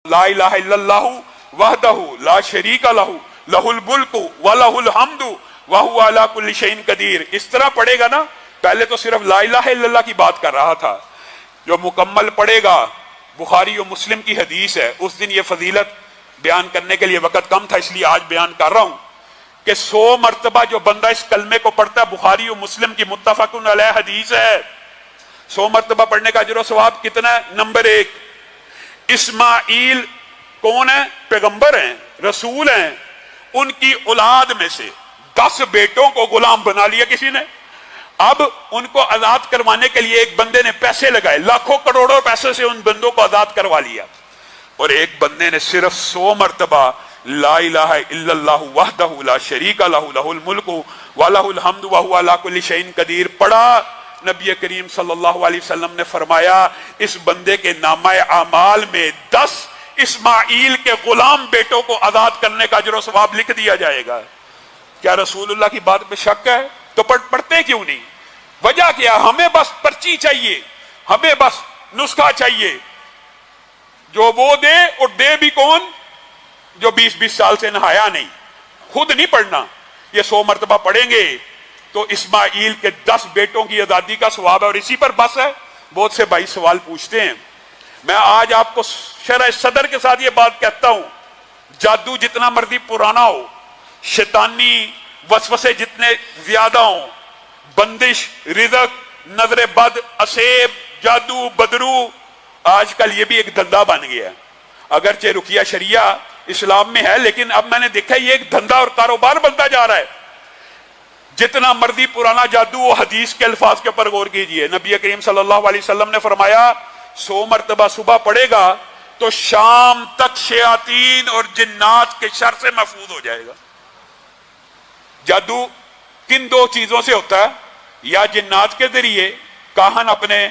ला इलाहा इल्लल्लाहु वहदहु ला शरीका लहू लहुल मुल्कु व लहुल हम्दु व हुवा अला कुल्लि शैइन कदीर। इस तरह पढ़ेगा ना, पहले तो सिर्फ ला इलाहा इल्लल्लाह की बात कर रहा था, जो मुकम्मल पढ़ेगा, बुखारी और मुस्लिम की हदीस है। उस दिन ये फजीलत बयान करने के लिए वक़्त कम था, इसलिए आज बयान कर रहा हूँ कि 100 मरतबा जो बंदा इस कलमे को पढ़ता है, बुखारी और मुस्लिम की मुत्तफ़क़ुन अलैह हदीस है, 100 मरतबा पढ़ने का अजर सवाब कितना है? नंबर 1, इस्माइल कौन है? पैगंबर हैं, रसूल हैं, उनकी औलाद में से 10 बेटों को गुलाम बना लिया किसी ने। अब उनको आजाद करवाने के लिए एक बंदे ने पैसे लगाए, लाखों करोड़ों पैसे से उन बंदों को आजाद करवा लिया, और एक बंदे ने सिर्फ 100 मरतबा ला इलाहा इल्लल्लाहु वहदहु ला शरीका लहू लहुल मुल्कु व लहुल हम्दु व हुवा अला कुल्लि शैइन कदीर पढ़ा। नबी करीम सल्लल्लाहु अलैहि वसल्लम ने फरमाया, इस बंदे के नामाए आमाल में 10 इस्माइल के गुलाम बेटों को आजाद करने का अजर सवाब लिख दिया जाएगा। क्या रसूलुल्लाह की बात पे शक है? तो पढ़ते क्यों नहीं? वजह क्या? हमें बस पर्ची चाहिए, हमें बस नुस्खा चाहिए, जो वो दे, और दे भी कौन? जो 20-20 साल से नहाया नहीं, खुद नहीं पढ़ना। ये 100 मरतबा पढ़ेंगे तो इस्माइल के 10 बेटों की आजादी का सवाब है, और इसी पर बस है। बहुत से भाई सवाल पूछते हैं, मैं आज आपको शरह सदर के साथ ये बात कहता हूं, जादू जितना मर्जी पुराना हो, शैतानी वसवसे जितने ज्यादा हो, बंदिश, रिज़्क, नजर बद, असेब, जादू, बदरू, आजकल ये भी एक धंधा बन गया। अगरचे रुकिया शरिया इस्लाम में है, लेकिन अब मैंने देखा ये एक धंधा और कारोबार बनता जा रहा है। जितना मर्जी पुराना जादू हो, हदीस के अल्फाज के ऊपर गौर कीजिए। नबी करीम सल्लल्लाहु अलैहि वसल्लम ने फरमाया, 100 मरतबा सुबह पढ़ेगा तो शाम तक शयातीन और जिन्नात के शर से महफूज हो जाएगा। जादू किन 2 चीजों से होता है? या जिन्नात के जरिए, काहन अपने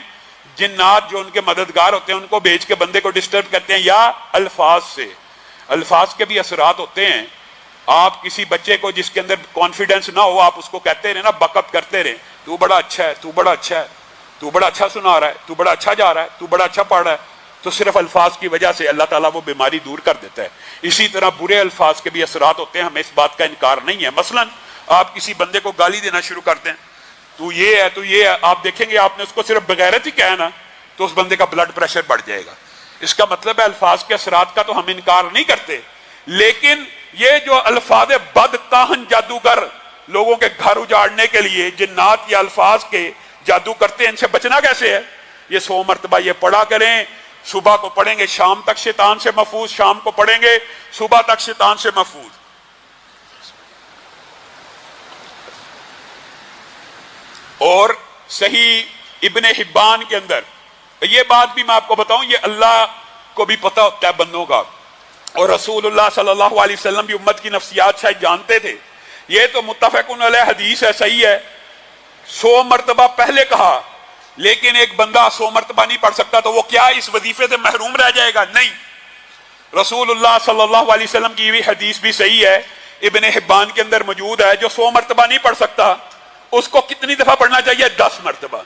जिन्नात जो उनके मददगार होते हैं उनको भेज के बंदे को डिस्टर्ब करते हैं, या अल्फाज से। अल्फाज के भी असरात होते हैं। आप किसी बच्चे को जिसके अंदर कॉन्फिडेंस ना हो, आप उसको कहते रहे ना, बकअप करते रहे, तू बड़ा अच्छा है, तू बड़ा अच्छा है, तू बड़ा अच्छा सुना रहा है, तू बड़ा अच्छा जा रहा है, तू बड़ा अच्छा पढ़ रहा है, तो सिर्फ अल्फाज की वजह से अल्लाह ताला वो बीमारी दूर कर देता है। इसी तरह बुरे अल्फाज के भी असरात होते हैं, हमें इस बात का इनकार नहीं है। मसलन आप किसी बंदे को गाली देना शुरू करते हैं, तू ये है, तू ये है, आप देखेंगे आपने उसको सिर्फ बगैरत ही कहा ना, तो उस बंदे का ब्लड प्रेशर बढ़ जाएगा। इसका मतलब है अल्फाज के असरात का तो हम इनकार नहीं करते, लेकिन ये जो अल्फाज बद काहन जादूगर लोगों के घर उजाड़ने के लिए जिन्नात या अल्फाज के जादू करते हैं, इनसे बचना कैसे है? ये 100 मरतबा ये पढ़ा करें। सुबह को पढ़ेंगे शाम तक शैतान से महफूज, शाम को पढ़ेंगे सुबह तक शैतान से महफूज। और सही इब्ने हिब्बान के अंदर ये बात भी मैं आपको बताऊं, ये अल्लाह को भी पता होता है बंदों का, और रसूलुल्लाह सल्लल्लाहु अलैहि वसल्लम भी उम्मत की नफ्सियात शायद जानते थे। ये तो मुत्तफ़क़ुन अलैह हदीस है, सही है। 100 मरतबा पहले कहा, लेकिन एक बंदा 100 मरतबा नहीं पढ़ सकता तो वो क्या इस वजीफे से महरूम रह जाएगा? नहीं। रसूलुल्लाह सल्लल्लाहु अलैहि वसल्लम की भी हदीस भी सही है, इब्ने हिब्बान के अंदर मौजूद है। जो 100 मरतबा नहीं पढ़ सकता उसको कितनी दफा पढ़ना चाहिए? 10 मरतबा।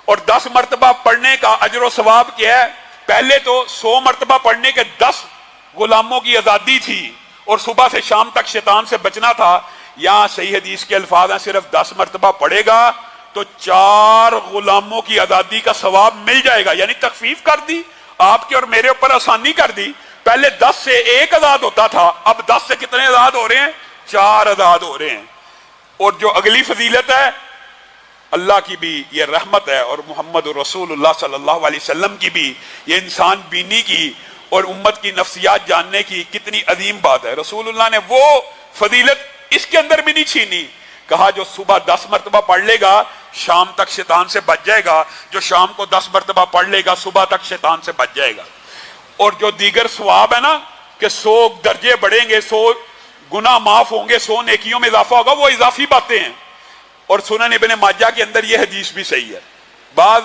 और 10 मरतबा पढ़ने का अजर व सवाब क्या है? पहले तो 100 मरतबा पढ़ने के 10 गुलामों की आजादी थी, और सुबह से शाम तक शैतान से बचना था। यहां सही हदीस के अल्फाज हैं, सिर्फ 10 मरतबा पढ़ेगा तो 4 गुलामों की आजादी का सवाब मिल जाएगा। यानी तखफीफ कर दी आपके और मेरे ऊपर, आसानी कर दी। पहले 10 से 1 आजाद होता था, अब 10 से कितने आजाद हो रहे हैं? 4 आजाद हो रहे हैं। और जो अगली फजीलत है, अल्लाह की भी ये रहमत है, और मोहम्मद रसूलुल्लाह सल्लल्लाहु अलैहि वसल्लम की भी ये इंसान बीनी की और उम्मत की नफ्सियात जानने की कितनी अजीम बात है। रसूलुल्लाह ने वो फजीलत इसके अंदर भी नहीं छीनी। कहा जो सुबह 10 मरतबा पढ़ लेगा शाम तक शैतान से बच जाएगा, जो शाम को 10 मरतबा पढ़ लेगा सुबह तक शैतान से बच जाएगा। और जो दीगर सवाब है ना कि 100 दर्जे बढ़ेंगे, 100 गुनाह माफ होंगे, 100 नेकियों में इजाफा होगा, वो इजाफी बातें हैं। और सुनन इब्ने माजा के अंदर ये हदीस भी सही है। बाज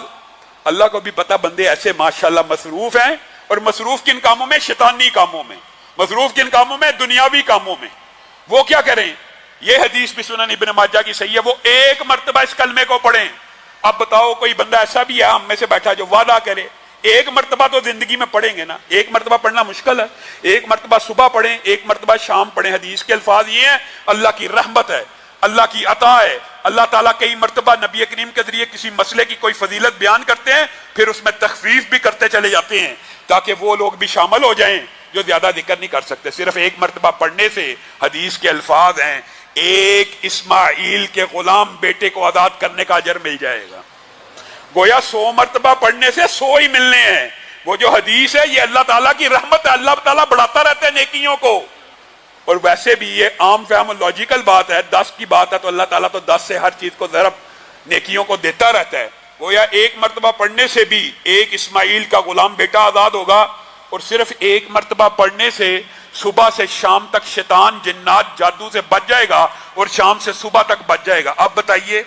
अल्लाह को भी पता बंदे ऐसे माशाल्लाह मसरूफ हैं, और मसरूफ किन कामों में? शैतानी कामों में। मसरूफ किन कामों में? दुनियावी कामों में। वो क्या करें? ये हदीस भी सुनन इब्ने माजा की सही है, वो 1 मरतबा इस कलमे को पढ़ें। अब बताओ कोई बंदा ऐसा भी है हम में से बैठा जो वादा करे ایک مرتبہ تو زندگی میں پڑھیں گے نا, ایک مرتبہ پڑھنا مشکل ہے, ایک مرتبہ صبح پڑھیں, ایک مرتبہ شام پڑھیں. حدیث کے الفاظ یہ ہیں, اللہ کی رحمت ہے, اللہ کی عطا ہے. اللہ تعالیٰ کئی مرتبہ نبی کریم کے ذریعے کسی مسئلے کی کوئی فضیلت بیان کرتے ہیں, پھر اس میں تخفیف بھی کرتے چلے جاتے ہیں تاکہ وہ لوگ بھی شامل ہو جائیں جو زیادہ ذکر نہیں کر سکتے. صرف ایک مرتبہ پڑھنے سے حدیث کے الفاظ ہیں, ایک اسماعیل کے غلام بیٹے کو آزاد کرنے کا اجر مل جائے گا. گویا 100 مرتبہ پڑھنے سے 100 ہی ملنے ہیں. وہ جو حدیث ہے یہ اللہ تعالیٰ کی رحمت ہے, اللہ تعالیٰ بڑھاتا رہتا ہے نیکیوں کو. اور ویسے بھی یہ عام فہم لاجیکل بات ہے, 10 کی بات ہے تو اللہ تعالیٰ تو 10 سے ہر چیز کو ضرب نیکیوں کو دیتا رہتا ہے. گویا ایک مرتبہ پڑھنے سے بھی ایک اسماعیل کا غلام بیٹا آزاد ہوگا, اور صرف ایک مرتبہ پڑھنے سے صبح سے شام تک شیطان جنات جادو سے بچ جائے گا, اور شام سے صبح تک بچ جائے گا. اب بتائیے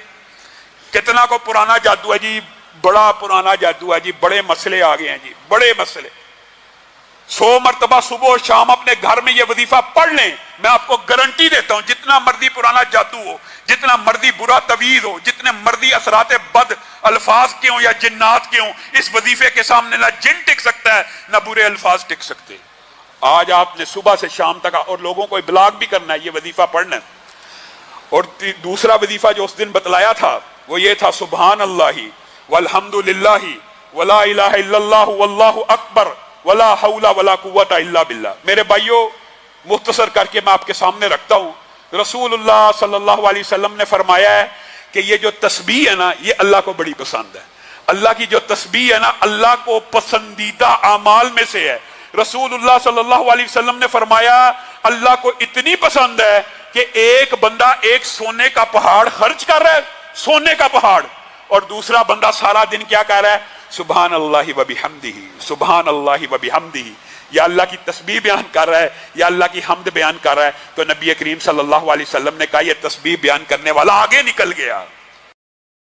کتنا کو پرانا جادو ہے جی, بڑا پرانا جادو ہے جی, بڑے مسئلے آ گئے ہیں جی, بڑے مسئلے. 100 مرتبہ صبح اور شام اپنے گھر میں یہ وظیفہ پڑھ لیں, میں آپ کو گارنٹی دیتا ہوں جتنا مرضی پرانا جادو ہو, جتنا مرضی برا تویز ہو, جتنے مرضی اثرات بد الفاظ کے ہوں یا جنات کے ہوں, اس وظیفے کے سامنے نہ جن ٹک سکتا ہے نہ برے الفاظ ٹک سکتے. آج آپ نے صبح سے شام تک, اور لوگوں کو ابلاغ بھی کرنا ہے, یہ وظیفہ پڑھنا ہے. اور دوسرا وظیفہ جو اس دن بتلایا تھا وہ یہ تھا, سبحان اللہ والحمد للہ ولا الہ الا اللہ واللہ اکبر ولا حول ولا قوت الا باللہ. میرے بھائیوں, مختصر کر کے میں آپ کے سامنے رکھتا ہوں, رسول اللہ صلی اللہ علیہ وسلم نے فرمایا ہے کہ یہ جو تسبیح ہے نا یہ اللہ کو بڑی پسند ہے. اللہ کی جو تسبیح ہے نا اللہ کو پسندیدہ اعمال میں سے ہے. رسول اللہ صلی اللہ علیہ وسلم نے فرمایا اللہ کو اتنی پسند ہے کہ ایک بندہ ایک سونے کا پہاڑ خرچ کر رہا ہے, سونے کا پہاڑ, اور دوسرا بندہ سارا دن کیا کہہ رہا ہے, سبحان اللہ و بحمدہ, سبحان اللہ و بحمدہ, یا اللہ کی تسبیح بیان کر رہا ہے یا اللہ کی حمد بیان کر رہا ہے. تو نبی کریم صلی اللہ علیہ وسلم نے کہا یہ تسبیح بیان کرنے والا آگے نکل گیا.